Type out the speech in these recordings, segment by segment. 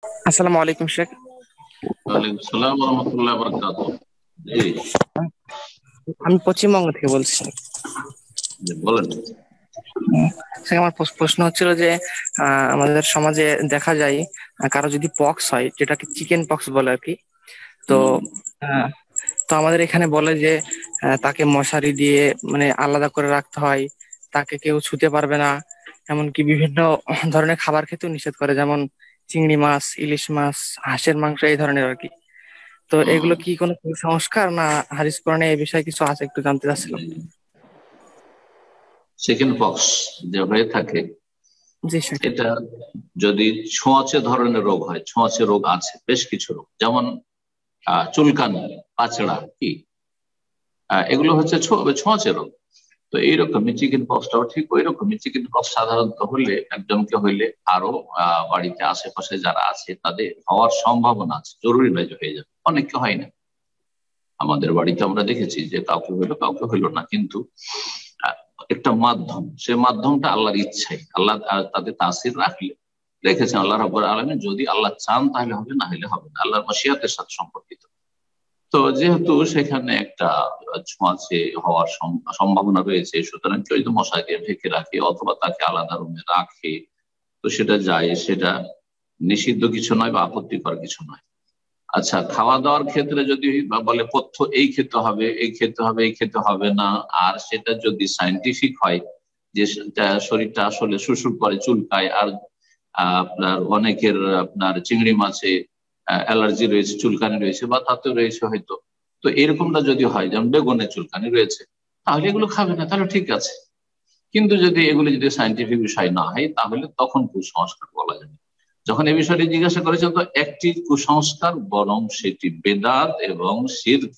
আসসালামু আলাইকুম শেখ। ওয়ালাইকুম আসসালাম ওয়া রাহমাতুল্লাহি ওয়া বারাকাতুহু। জি, আমি পশ্চিমবঙ্গ থেকে বলছি। জি, বলেন। শেখ, আমার প্রশ্ন হচ্ছিল যে আমাদের সমাজে দেখা যায় কারো যদি পক্স হয়, যেটাকে চিকেন পক্স বলে আর কি। তো হুম। আহ, তো আমাদের এখানে বলে যে তাকে মশারি দিয়ে মানে আলাদা করে রাখতে হয়, তাকে কেউ ছুতে পারবে না। এমনকি বিভিন্ন ধরনের খাবার খেতেও নিষেধ করে, যেমন চিংড়ি মাছ, ইলিশ মাছ, হাঁসের মাংস, এই ধরনের আর কি। তো এগুলো কি কোনো কুসংস্কার না হাদিস কোরআনে এই বিষয়ে কিছু আছে, একটু জানতে চাচ্ছিলাম। চিকেন পক্স যে হয়ে থাকে, জি শেখ। এটা যদি ছোঁয়াচে ধরনের রোগ হয়, ছোঁয়াচে রোগ আছে বেশ কিছু রোগ, যেমন চুলকানি, পাচড়া, কি এগুলো হচ্ছে ছোঁয়াচে রোগ। তো এইরকমই চিকেন পক্সটাও ঠিক ওই রকমই। চিকেন পক্স সাধারণত হলে একজনকে হইলে আরো বাড়িতে আশেপাশে যারা আছে তাদের হওয়ার সম্ভাবনা আছে, জরুরি নয় যে হয়ে যাবে, অনেককে হয় না। আমাদের বাড়িতে আমরা দেখেছি যে কাউকে হইলো কাউকে হইলো না, কিন্তু আহ, একটা মাধ্যম, সে মাধ্যমটা আল্লাহর ইচ্ছাই, আল্লাহ তাদের তাসির রাখলে রেখেছেন আল্লাহ রাব্বুল আলামিন। যদি আল্লাহ চান তাহলে হবে, না হলে হবে না, আল্লাহর মাশিয়াতের সাথে সম্পর্কিত। তো যেহেতু সেখানে একটা ছোঁয়াচে হওয়ার সম্ভাবনা রয়েছে, সুতরাং কেউ যদি মশা দিয়ে ঢেকে রাখে অথবা তাকে আলাদা রুমে রাখে, তো সেটা যায়, সেটা নিষিদ্ধ কিছু নয় বা আপত্তিকর কিছু নয়। আচ্ছা, খাওয়া দাওয়ার ক্ষেত্রে যদি বলে পথ্য এই খেতে হবে, এই খেতে হবে, এই খেতে হবে না, আর সেটা যদি সায়েন্টিফিক হয় যে শরীরটা আসলে শুশুর করে, চুলকায়, আর আপনার অনেকের আপনার চিংড়ি মাছে অ্যালার্জি রয়েছে, চুলকানি রয়েছে, বা তাতেও রয়েছে হয়তো, তো এরকমটা যদি হয়, যেমন বেগুনে চুলকানি রয়েছে, তাহলে এগুলো খাবে না, তাহলে ঠিক আছে। কিন্তু যদি এগুলো যদি সায়েন্টিফিক বিষয় না হয়, তাহলে তখন কুসংস্কার বলা যাবে। যখন এই বিষয়টি জিজ্ঞাসা করেছেন, তো একটি কুসংস্কার, বরং সেটি বেদাত এবং শিরক।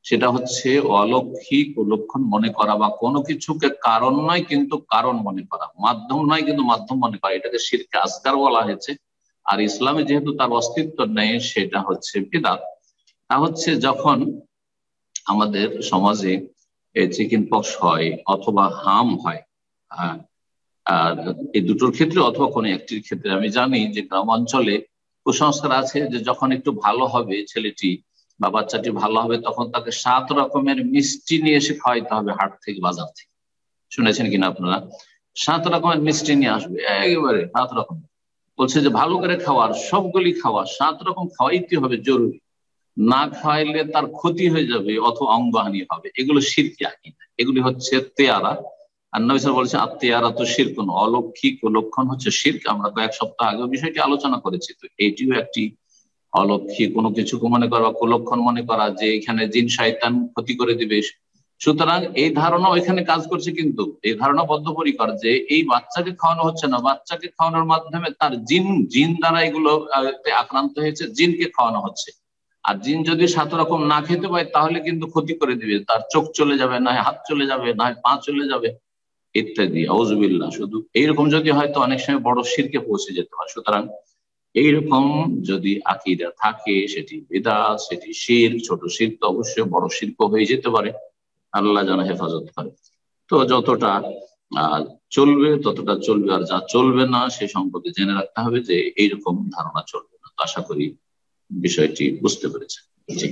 সেটা হচ্ছে অলৌকিক লক্ষণ মনে করা, বা কোনো কিছুকে কারণ নয় কিন্তু কারণ মনে করা, মাধ্যম নয় কিন্তু মাধ্যম মনে করা, এটাকে শিরকে আসগার বলা হয়েছে। আর ইসলামে যেহেতু তার অস্তিত্ব নেই, সেটা হচ্ছে বিদআত। তা হচ্ছে যখন আমাদের সমাজে চিকেন পক্স হয় অথবা হাম হয়, হ্যাঁ, আর এই দুটোর ক্ষেত্রে অথবা কোনো একটির ক্ষেত্রে, আমি জানি যে গ্রাম অঞ্চলে কুসংস্কার আছে যে যখন একটু ভালো হবে ছেলেটি বা বাচ্চাটি, ভালো হবে, তখন তাকে 7 রকমের মিষ্টি নিয়ে এসে খাওয়াইতে হবে হাট থেকে, বাজার থেকে। শুনেছেন কিনা আপনারা? 7 রকমের মিষ্টি নিয়ে আসবে, একেবারে 7 রকম। বলছে যে ভালো করে খাওয়ার, সবগুলি খাওয়া, 7 রকম খাওয়াইতে হবে, জরুরি। না খাওয়াইলে তার ক্ষতি হয়ে যাবে অথবা অঙ্গহানি হবে। এগুলো শিরকি আকীদা, এগুলি হচ্ছে তেয়ারা। আর নবী সাল্লাল্লাহু আলাইহি ওয়াসাল্লাম বলেছেন, আত্মেয়ারা তো শিরকুন, অলৌকিক লক্ষণ হচ্ছে শিরক। আমরা কয়েক সপ্তাহ আগে বিষয়টি আলোচনা করেছি। তো এটিও একটি অলৌকিক কোনো কিছুকে মনে করা, কুলক্ষণ মনে করা, যে এখানে জিন শয়তান ক্ষতি করে দিবে। সুতরাং এই ধারণা এখানে কাজ করছে, কিন্তু এই ধারণা বদ্ধপরিকর যে এই বাচ্চাকে খাওয়ানো হচ্ছে না, বাচ্চাকে খাওয়ানোর মাধ্যমে তার জিন জিন দ্বারা এগুলো আক্রান্ত হয়েছে, জিনকে খাওয়ানো হচ্ছে। আর জিন যদি 7 রকম না খেতে পায়, তাহলে কিন্তু ক্ষতি করে দিবে, তার চোখ চলে যাবে, না হাত চলে যাবে, না পা চলে যাবে, ইত্যাদি। আউযুবিল্লাহ। শুধু এইরকম যদি হয়, তো অনেক সময় বড় শিরকে পৌঁছে যেতে হয়। সুতরাং এইরকম যদি আকীদা থাকে, সেটি বিদআত, সেটি শিরক। ছোট শিরক তো অবশ্যই, বড় শিরক হয়ে যেতে পারে, আল্লাহ যেন হেফাজত করে। তো যতটা আহ চলবে ততটা চলবে, আর যা চলবে না সে সম্পর্কে জেনে রাখতে হবে যে এইরকম ধারণা চলবে না। তো আশা করি বিষয়টি বুঝতে পেরেছেন। জি।